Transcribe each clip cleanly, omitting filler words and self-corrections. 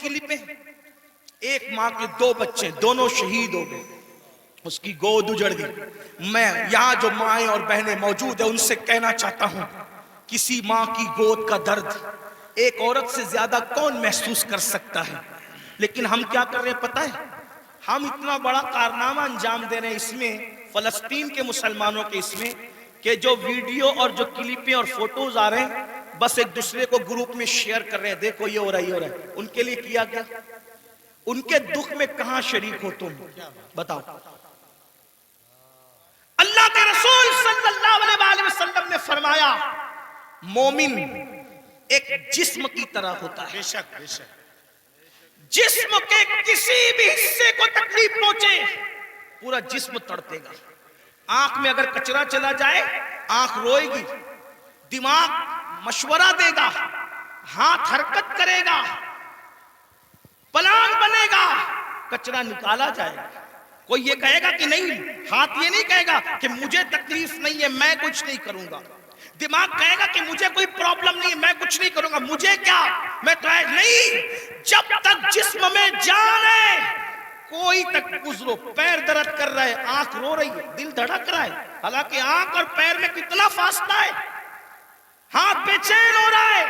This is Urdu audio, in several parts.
کلپیں، ایک ماں کے 2 بچے دونوں شہید ہو گئے، اس کی گود اجڑ گئی۔ میں یہاں جو مائیں اور بہنیں موجود ہیں ان سے کہنا چاہتا ہوں، کسی ماں کی گود کا درد ایک عورت سے زیادہ کون محسوس کر سکتا ہے؟ لیکن ہم کیا کر رہے ہیں پتہ ہے؟ ہم اتنا بڑا کارنامہ انجام دے رہے ہیں اس میں، فلسطین کے مسلمانوں کے اس میں، کہ جو ویڈیو اور جو کلپیں اور فوٹوز آ رہے ہیں بس ایک دوسرے کو گروپ میں شیئر کر رہے ہیں، دیکھو یہ ہو رہا ہے، یہ ہو رہا ہے۔ ان کے لیے کیا گیا؟ ان کے دکھ میں کہاں شریک ہو تم؟ بتاؤ۔ اللہ کے رسول صلی اللہ علیہ وآلہ وسلم نے فرمایا مومن ایک جسم کی طرح ہوتا ہے، بے شک بے شک، جسم کے کسی بھی حصے کو تکلیف پہنچے پورا جسم تڑپے گا۔ آنکھ میں اگر کچرا چلا جائے آنکھ روئے گی، دماغ مشورہ دے گا، ہاتھ حرکت کرے گا، پلان بنے گا، کچرا نکالا جائے گا۔ کوئی یہ کہے گا کہ نہیں، ہاتھ یہ نہیں کہے گا کہ مجھے تکلیف نہیں ہے میں کچھ نہیں کروں گا، دماغ کہے گا کہ مجھے کوئی پرابلم نہیں ہے میں کچھ نہیں کروں گا، مجھے کیا، میں تو نہیں۔ جب تک جسم میں جان ہے کوئی تک گزرو، پیر درد کر رہا ہے، آنکھ رو رہی ہے، دل دھڑک رہا ہے، حالانکہ آنکھ اور پیر میں کتنا فاصلہ ہے، ہاتھ بے چین ہو رہا ہے،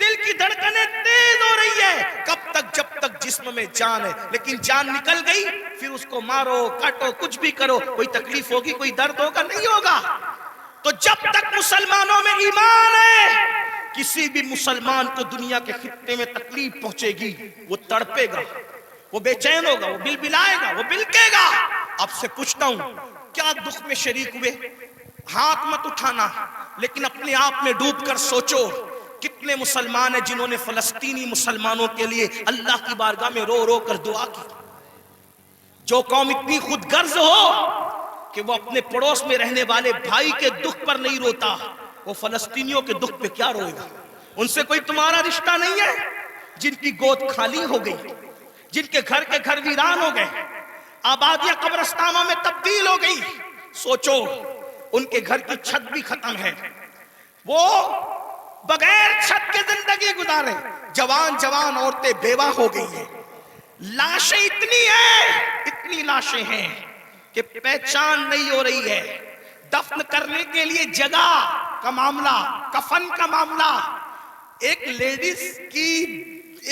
دل کی دھڑکنیں تیز ہو رہی ہے، کب تک؟ جب تک جسم میں جان ہے۔ لیکن جان نکل گئی پھر اس کو مارو کاٹو کچھ بھی کرو، کوئی تکلیف ہوگی، کوئی درد ہوگا؟ نہیں ہوگا۔ تو جب تک مسلمانوں میں ایمان ہے کسی بھی مسلمان کو دنیا کے خطے میں تکلیف پہنچے گی وہ تڑپے گا، وہ بے چین ہوگا، وہ بلبلائے گا، وہ بلکے گا۔ آپ سے پوچھتا ہوں کیا دکھ میں شریک ہوئے؟ ہاتھ مت اٹھانا لیکن اپنے آپ میں ڈوب کر سوچو کتنے مسلمان ہیں جنہوں نے فلسطینی مسلمانوں کے لیے اللہ کی بارگاہ میں رو رو کر دعا کی۔ جو قوم اتنی خود غرض ہو کہ وہ اپنے پڑوس میں رہنے والے بھائی کے دکھ پر نہیں روتا، وہ فلسطینیوں کے دکھ پہ کیا روئے گا؟ ان سے کوئی تمہارا رشتہ نہیں ہے؟ جن کی گود خالی ہو گئی، جن کے گھر ویران ہو گئے، آبادیاں قبرستانوں میں تبدیل ہو گئی، سوچو ان کے گھر کی چھت بھی ختم ہے، وہ بغیر چھت کے زندگی گزارے، جوان جوان عورتیں بیوہ ہو گئی ہیں، لاشیں اتنی لاشیں ہیں کہ پہچان نہیں ہو رہی ہے، دفن کرنے کے لیے جگہ کا معاملہ، کفن کا معاملہ۔ ایک لیڈیز کی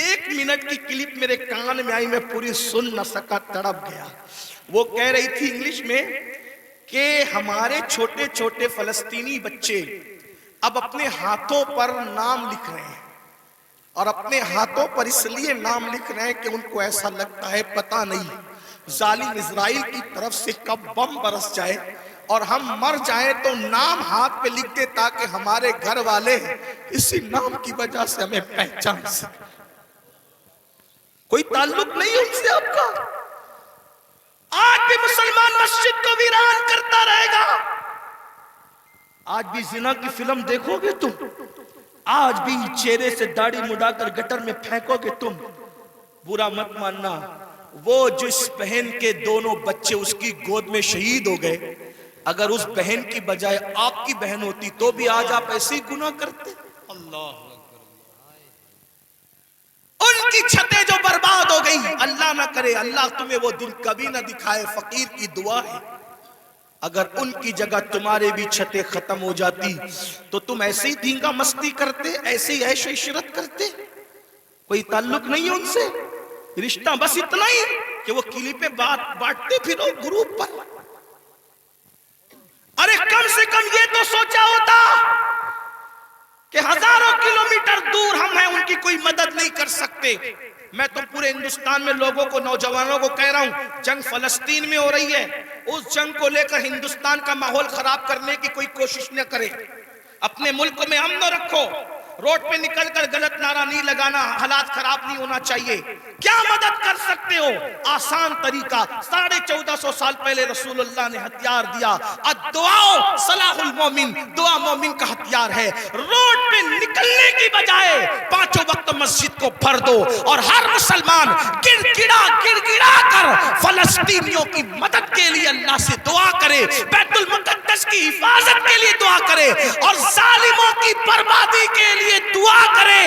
1 منٹ کی کلپ میرے کان میں آئی، میں پوری سن نہ سکا، تڑپ گیا۔ وہ کہہ رہی تھی انگلش میں کہ ہمارے چھوٹے چھوٹے فلسطینی بچے اب اپنے ہاتھوں پر نام لکھ رہے ہیں، اور اپنے ہاتھوں پر اس لیے نام لکھ رہے ہیں کہ ان کو ایسا لگتا ہے پتہ نہیں ظالم اسرائیل کی طرف سے کب بم برس جائے اور ہم مر جائیں تو نام ہاتھ پہ لکھ دے تاکہ ہمارے گھر والے اسی نام کی وجہ سے ہمیں پہچان سکیں۔ کوئی تعلق نہیں ان سے آپ کا۔ آج بھی مسلمان مسجد کو ویران کرتا رہے گا، آج بھی زنا کی فلم دیکھو گے تم، آج بھی چہرے سے داڑھی مڈا کر گٹر میں پھینکو گے تم۔ برا مت ماننا، وہ جس بہن کے 2 بچے اس کی گود میں شہید ہو گئے، اگر اس بہن کی بجائے آپ کی بہن ہوتی تو بھی آج آپ ایسے ہی گناہ کرتے۔ اللہ ان کی چھتیں جو برباد ہو گئی، اللہ نہ کرے اللہ تمہیں وہ دن کبھی نہ دکھائے، فقیر کی دعا ہے، اگر ان کی جگہ تمہارے بھی چھتیں ختم ہو جاتی تو تم ایسے ہی دھینگا مستی کرتے، ایسے ہی عیش و عشرت کرتے۔ کوئی تعلق نہیں ہے ان سے، رشتہ بس اتنا ہی کہ وہ کلپیں بانٹتے پھرو گروپ پر۔ ارے کم سے کم یہ تو سوچا ہوتا کہ ہزاروں کلومیٹر دور ہم ہیں، ان کی کوئی مدد نہیں کر سکتے۔ میں تو پورے ہندوستان میں لوگوں کو، نوجوانوں کو کہہ رہا ہوں، جنگ فلسطین میں ہو رہی ہے، اس جنگ کو لے کر ہندوستان کا ماحول خراب کرنے کی کوئی کوشش نہ کرے، اپنے ملک میں امن رکھو، روڈ پہ نکل کر غلط نعرہ نہیں لگانا، حالات خراب نہیں ہونا چاہیے۔ کیا مدد کر سکتے ہو؟ آسان طریقہ، 1450 سال پہلے رسول اللہ نے ہتھیار دیا، الدعاء صلاح المومن، دعا مومن کا ہتھیار ہے۔ روڈ پہ نکلنے کی بجائے 5 وقت مسجد کو بھر دو اور ہر مسلمان گڑ گڑا کر فلسطینیوں کی مدد کے لیے اللہ سے دعا کرے، بیت المقدس کی حفاظت کے لیے دعا کرے اور ظالموں کی بربادی کے لیے لیے دعا کرے.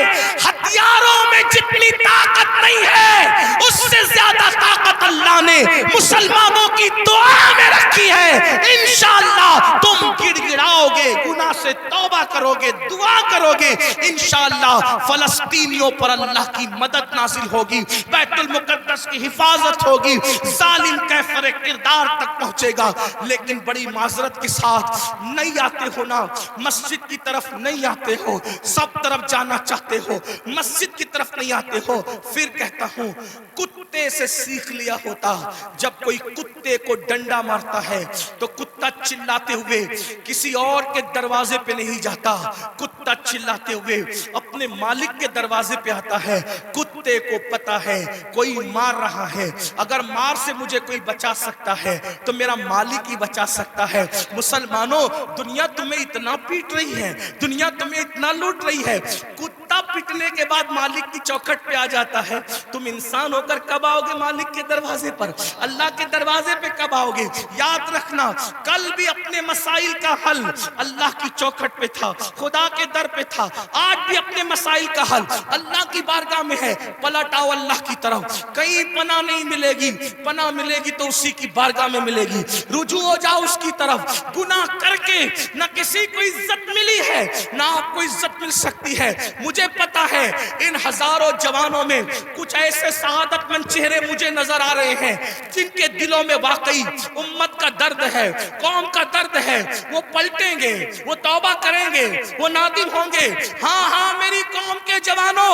ہتھیاروں میں جتنی طاقت نہیں ہے اس سے زیادہ طاقت اللہ نے مسلمانوں کی دعا میں رکھی ہے. انشاءاللہ تم گڑ گڑاؤ گے, گناہ سے توبہ کرو گے, دعا کرو گے, انشاءاللہ فلسطینیوں پر اللہ کی مدد نازل ہوگی, بیت المقدس کی حفاظت ہوگی, ظالم کیفر کردار تک پہنچے گا. لیکن بڑی معذرت کے ساتھ نہیں آتے ہو نا, مسجد کی طرف نہیں آتے ہو, سب طرف جانا چاہتے ہو, مسجد کی طرف نہیں آتے ہو. پھر کہتا ہوں کتے سے سیکھ لیا ہوتا. جب کوئی کتے کو ڈنڈا مارتا ہے تو کتا چلاتے ہوئے کسی اور کے دروازے پہ نہیں جاتا, کتا چلاتے ہوئے اپنے مالک کے دروازے پہ آتا ہے. کتے کو پتا ہے کوئی مار رہا ہے, اگر مار سے مجھے کوئی بچا سکتا ہے تو میرا مالک ہی بچا سکتا ہے. مسلمانوں, دنیا تمہیں اتنا پیٹ رہی ہے, دنیا تمہیں اتنا لوٹ رہی ہے, کتا پیٹنے کے بعد مالک کی چوکھٹ پہ آ جاتا ہے. تم انسان ہو کر کب آؤ گے مالک کے دروازے پر, اللہ کے دروازے پہ کب آؤ گے؟ یاد رکھنا کل بھی اپنے مسائل کا حل اللہ کی چوکھٹ پہ تھا, خدا کے در پہ تھا, آج بھی اپنے مسائل کا حل اللہ کی بارگاہ میں ہے. پلٹ آؤ اللہ کی طرف, کہیں پناہ نہیں ملے گی, پناہ ملے گی تو اسی کی بارگاہ میں ملے گی. رجوع ہو جاؤ اس کی طرف. گناہ کر کے نہ کسی کو عزت ملی ہے نہ آپ کو عزت مل سکتی ہے. مجھے پتا ہے ان ہزاروں جوانوں میں کچھ ایسے سعادت مند چہرے مجھے نظر آ رہے ہیں جن کے دلوں میں واقعی امت کا درد ہے, قوم کا درد ہے. وہ پلٹیں گے, وہ توبہ کریں گے, وہ نادم ہوں گے. ہاں ہاں میری قوم کے جوانوں,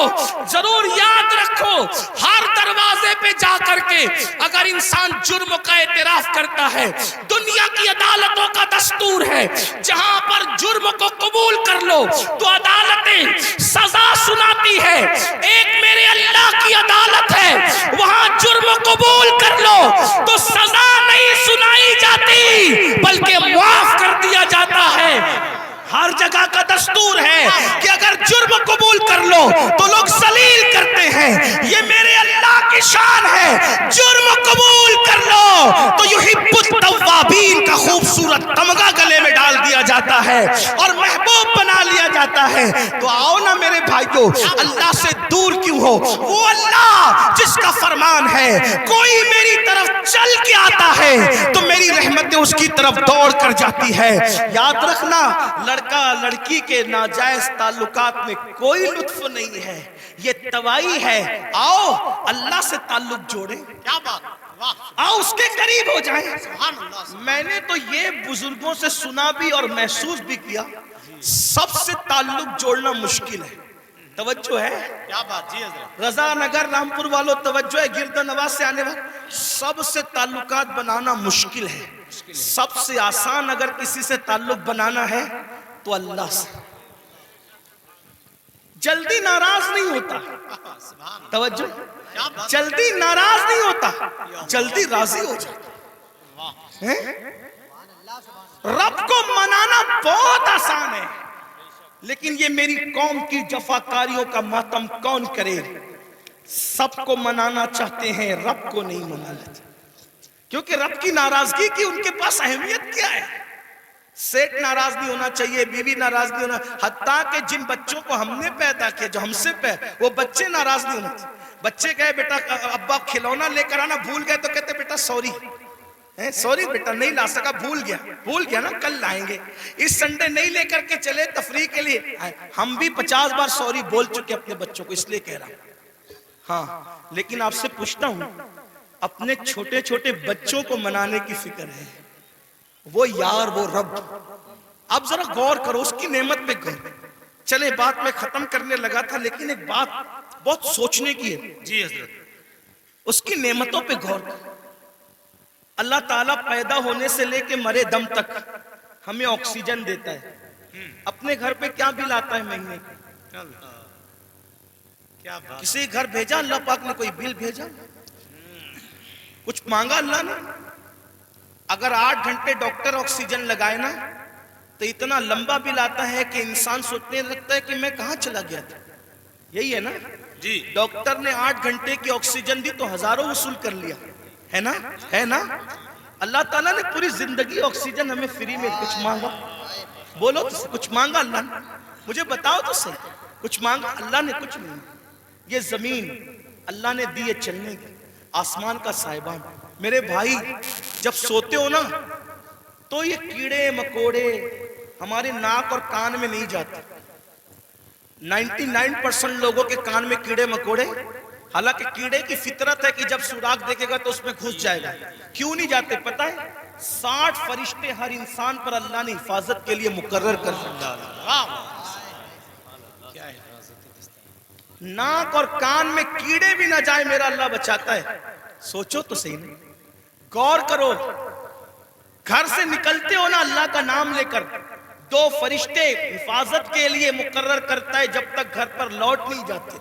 ضرور یاد رکھو ہر دروازے پہ جا کر کے اگر انسان جرم کا اعتراف کرتا ہے, دنیا کی عدالتوں کا دستور ہے جہاں پر جرم کو قبول کر لو تو عدالتیں سزا سناتی ہے. ایک میرے اللہ کی عدالت ہے, وہاں جرم قبول کر لو تو سزا نہیں سنائی جاتی بلکہ معاف کر دیا جاتا ہے. ہر جگہ کا دستور ہے کہ اگر جرم قبول کر لو تو لوگ ذلیل کرتے ہیں. یہ میرے اللہ کی شان ہے, جرم قبول کر لو تو یحب التوابین کا خوبصورت تمغہ گلے میں ڈال دیا جاتا ہے اور محبوب بنا لیا جاتا ہے. تو آؤ نا میرے بھائیو, اللہ سے دور کیوں ہو؟ وہ اللہ جس کا فرمان ہے کوئی میری طرف چل کے آتا ہے تو میری رحمتیں اس کی طرف دوڑ کر جاتی ہے. یاد رکھنا لڑکا لڑکی کے ناجائز تعلقات میں کوئی لطف نہیں ہے, یہ توائی ہے. آؤ اللہ سے تعلق جوڑیں, کیا بات, آؤ اس کے قریب ہو جائیں. میں نے تو یہ بزرگوں سے سنا بھی اور محسوس بھی کیا, سب سے تعلق جوڑنا مشکل ہے. توجہ ہے, کیا بات جی حضرت. رضا نگر رامپور والوں توجہ ہے, گرد نواز سے آنے والے, سب سے تعلقات بنانا مشکل ہے. سب سے آسان اگر کسی سے تعلق بنانا ہے تو اللہ سے. جلدی ناراض نہیں ہوتا, توجہ, جلدی ناراض نہیں ہوتا, جلدی راضی ہو جاتا. رب کو منانا بہت آسان ہے, لیکن یہ میری قوم کی جفاکاریوں کا ماتم کون کرے؟ سب کو منانا چاہتے ہیں, رب کو نہیں منانا چاہتے, کیونکہ رب کی ناراضگی کی ان کے پاس اہمیت کیا ہے؟ سیٹ ناراض نہیں ہونا چاہیے, بیوی ناراض نہیں ہونا, حتیٰ کہ جن بچوں کو ہم نے پیدا کیا, جو ہم سے وہ بچے ناراض نہیں ہونا چاہیے. بچے کہے بیٹا ابا کھلونا لے کر آنا, بھول گئے تو کہتے بیٹا سوری, سوری بیٹا نہیں لا سکا, بھول گیا نا, کل لائیں گے. اس سنڈے نہیں لے کر کے چلے تفریح کے لیے. ہم بھی 50 بار سوری بول چکے اپنے بچوں کو, اس لیے کہہ رہا ہوں. ہاں لیکن آپ سے پوچھتا ہوں, اپنے چھوٹے چھوٹے بچوں کو منانے کی فکر ہے, وہ یار وہ رب, آپ ذرا غور کرو اس کی نعمت پہ غور. چلے بات میں ختم کرنے لگا تھا, لیکن ایک بات بہت سوچنے کی ہے جی حضرت. اس کی نعمتوں پہ غور کرو. اللہ تعالیٰ پیدا ہونے سے لے کے مرے دم تک ہمیں آکسیجن دیتا ہے. اپنے گھر پہ کیا بل آتا ہے مہینے کا؟ کیا بات. کسی گھر بھیجا اللہ پاک نے کوئی بل بھیجا؟ کچھ مانگا اللہ نے؟ اگر 8 گھنٹے ڈاکٹر آکسیجن لگائے نا تو اتنا لمبا بل آتا ہے کہ انسان سوچنے لگتا ہے کہ میں کہاں چلا گیا تھا. یہی ہے نا جی, ڈاکٹر نے 8 گھنٹے کی آکسیجن دی تو ہزاروں وصول کر لیا, ہے نا, ہے نا. اللہ تعالیٰ نے پوری زندگی آکسیجن ہمیں فری میں. کچھ مانگا, بولو تو کچھ مانگا اللہ نے؟ مجھے بتاؤ تو صحیح. کچھ مانگا اللہ نے کچھ نہیں. یہ زمین اللہ نے دی ہے چلنے کی, آسمان کا سائبان. میرے بھائی جب سوتے ہو نا تو یہ کیڑے مکوڑے ہمارے ناک اور کان میں نہیں جاتے. 99% لوگوں کے کان میں کیڑے مکوڑے, حالانکہ کیڑے کی فطرت ہے کہ جب سوراخ دیکھے گا تو اس میں گھس جائے گا. کیوں نہیں جاتے پتہ ہے؟ 60 فرشتے ہر انسان پر اللہ نے حفاظت کے لیے مقرر کر رکھا. کیا حفاظت ہے. ناک اور کان میں کیڑے بھی نہ جائیں میرا اللہ بچاتا ہے. سوچو تو صحیح نہیں, غور کرو. گھر سے نکلتے ہو نا اللہ کا نام لے کر, 2 فرشتے حفاظت کے لیے مقرر کرتا ہے جب تک گھر پر لوٹ نہیں جاتے.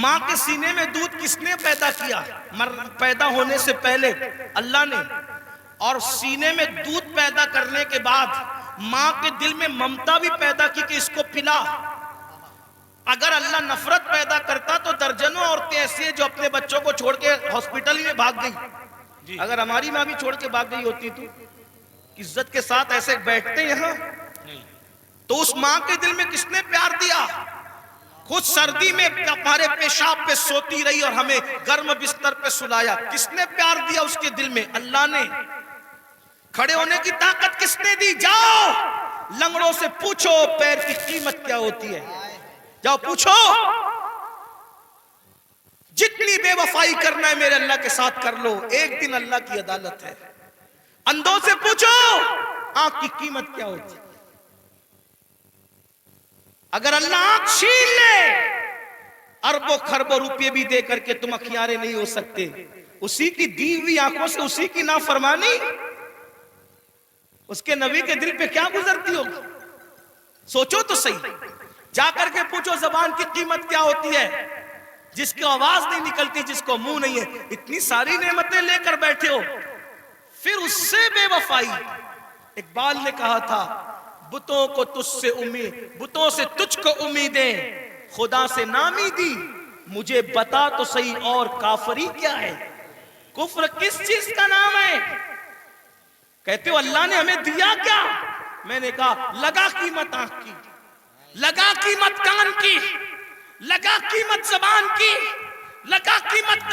ماں کے سینے میں دودھ کس نے پیدا کیا؟ پیدا ہونے سے پہلے اللہ نے. اور سینے میں دودھ پیدا کرنے کے بعد ماں کے دل میں ممتا بھی پیدا کی کہ اس کو پلا. اگر اللہ نفرت پیدا کرتا تو درجنوں عورتیں ایسی ہیں جو اپنے بچوں کو چھوڑ کے ہاسپٹل میں بھاگ گئی. اگر ہماری ماں بھی چھوڑ کے بھاگ گئی ہوتی تو عزت کے ساتھ ایسے بیٹھتے یہاں. تو اس ماں کے دل میں کس نے پیار دیا؟ خود سردی میں ہمارے پیشاب پہ سوتی رہی اور ہمیں گرم بستر پہ سلایا. کس نے پیار دیا اس کے دل میں؟ اللہ نے. کھڑے ہونے کی طاقت کس نے دی؟ جاؤ لنگڑوں سے پوچھو پیر کی قیمت کیا ہوتی ہے. جاؤ پوچھو. جتنی بے وفائی کرنا ہے میرے اللہ کے ساتھ کر لو, ایک دن اللہ کی عدالت ہے. اندھوں سے پوچھو آنکھ کی قیمت کیا ہوتی ہے. اگر اللہ آنکھ چھین لے اربوں خربوں روپے بھی دے کر کے تم اخیارے نہیں ہو سکتے. اسی کی دی ہوئی آنکھوں سے اسی کی نافرمانی اس کے نبی کے دل پہ کیا گزرتی ہوگی؟ سوچو تو صحیح. جا کر کے پوچھو زبان کی قیمت کیا ہوتی ہے, جس کی آواز نہیں نکلتی, جس کو منہ نہیں ہے. اتنی ساری نعمتیں لے کر بیٹھے ہو, پھر اس سے بے وفائی. اقبال نے کہا تھا بتوں کو تجھ سے امید, بتوں سے تجھ کو امیدیں, خدا سے نامی دی. مجھے بتا تو صحیح اور کافری کیا ہے؟ کفر کس چیز کا نام ہے؟ کہتے ہو اللہ نے ہمیں دیا کیا؟ میں نے کہا لگا قیمت آنکھ کی, لگا قیمت کان کی, لگا قیمت زبان کی, لگا قیمت